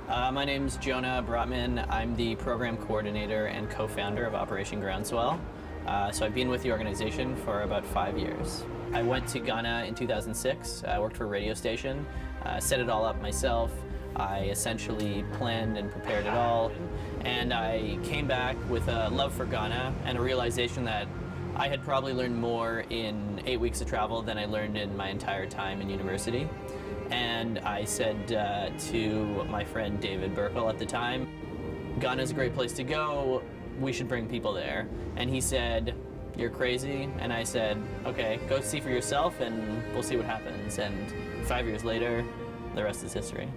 My name's Jonah Brotman. I'm the program coordinator and co-founder of Operation Groundswell. So I've been with the organization for about 5 years. I went to Ghana in 2006. I worked for a radio station, set it all up myself. I essentially planned and prepared it all. And I came back with a love for Ghana and a realization that I had probably learned more in 8 weeks of travel than I learned in my entire time in university. And I said to my friend David Burkle at the time, Ghana's a great place to go, we should bring people there. And he said, you're crazy. And I said, okay, go see for yourself and we'll see what happens. And 5 years later, the rest is history.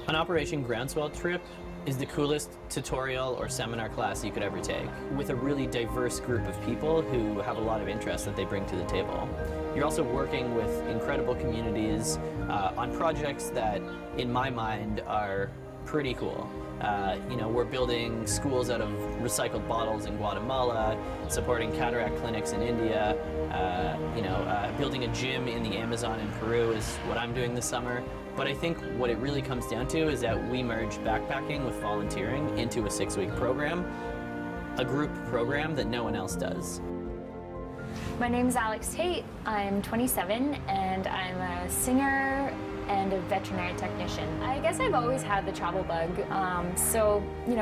An Operation Groundswell trip is the coolest tutorial or seminar class you could ever take, with a really diverse group of people who have a lot of interests that they bring to the table. You're also working with incredible communities on projects that, in my mind, are pretty cool. We're building schools out of recycled bottles in Guatemala, supporting cataract clinics in India, building a gym in the Amazon in Peru is what I'm doing this summer. But I think what it really comes down to is that we merge backpacking with volunteering into a 6-week program, a group program that no one else does. My name's Alex Tate. I'm 27 and I'm a singer and a veterinary technician. I guess I've always had the travel bug.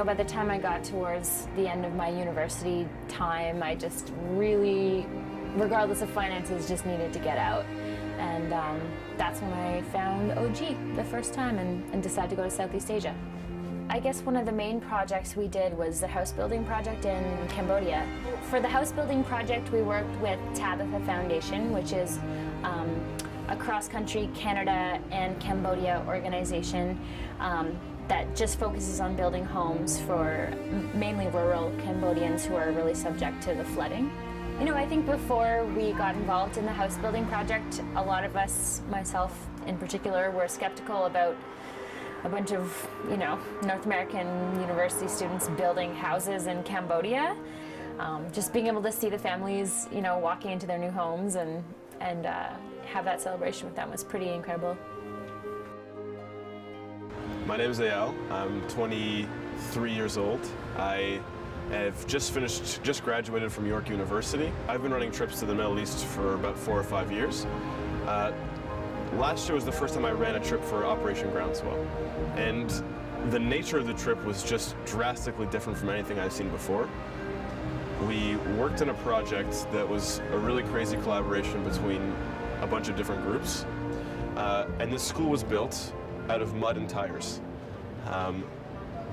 By the time I got towards the end of my university time, I just really, regardless of finances, just needed to get out. And that's when I found OG the first time and decided to go to Southeast Asia. I guess one of the main projects we did was the house building project in Cambodia. For the house building project, we worked with Tabitha Foundation, which is a cross-country Canada and Cambodia organization that just focuses on building homes for mainly rural Cambodians who are really subject to the flooding. I think before we got involved in the house building project, a lot of us, myself in particular, were skeptical about a bunch of, North American university students building houses in Cambodia. Just being able to see the families, walking into their new homes and have that celebration with them was pretty incredible. My name is Ayal. I'm 23 years old. I've just graduated from York University. I've been running trips to the Middle East for about 4 or 5 years. Last year was the first time I ran a trip for Operation Groundswell. And the nature of the trip was just drastically different from anything I've seen before. We worked on a project that was a really crazy collaboration between a bunch of different groups. And this school was built out of mud and tires.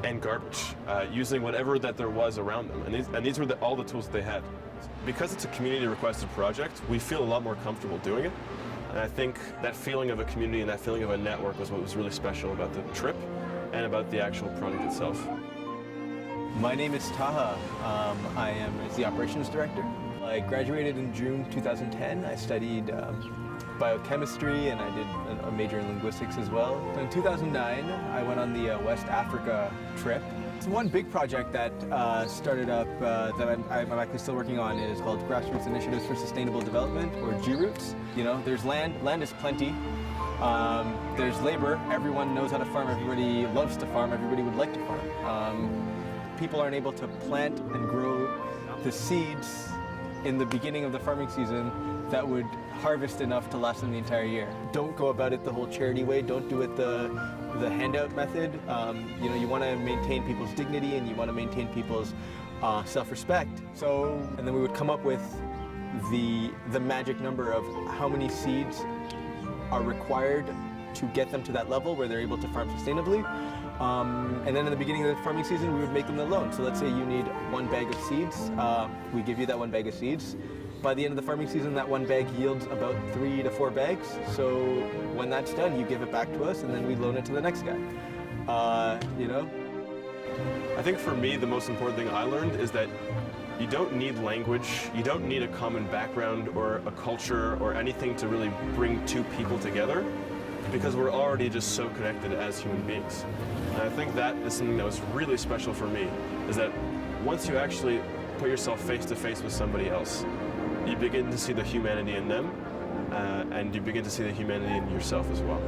And garbage, using whatever that there was around them. And these were all the tools that they had. Because it's a community-requested project, we feel a lot more comfortable doing it. And I think that feeling of a community and that feeling of a network was what was really special about the trip and about the actual project itself. My name is Taha. I am the operations director. I graduated in June 2010. I studied biochemistry and I did a major in linguistics as well. So in 2009, I went on the West Africa trip. It's one big project that started up that I'm actually still working on is called Grassroots Initiatives for Sustainable Development, or GROOTS. There's land is plenty. There's labor. Everyone knows how to farm. Everybody loves to farm. Everybody would like to farm. People aren't able to plant and grow the seeds in the beginning of the farming season that would harvest enough to last them the entire year. Don't go about it the whole charity way. Don't do it the handout method. You want to maintain people's dignity and you want to maintain people's self-respect. And then we would come up with the magic number of how many seeds are required to get them to that level where they're able to farm sustainably. And then in the beginning of the farming season, we would make them the loan. So let's say you need 1 bag of seeds. We give you that 1 bag of seeds. By the end of the farming season, that 1 bag yields about 3 to 4 bags. So when that's done, you give it back to us, and then we loan it to the next guy. I think for me, the most important thing I learned is that you don't need language, you don't need a common background or a culture or anything to really bring two people together, because we're already just so connected as human beings. And I think that is something that was really special for me, is that once you actually put yourself face to face with somebody else, you begin to see the humanity in them, and you begin to see the humanity in yourself as well.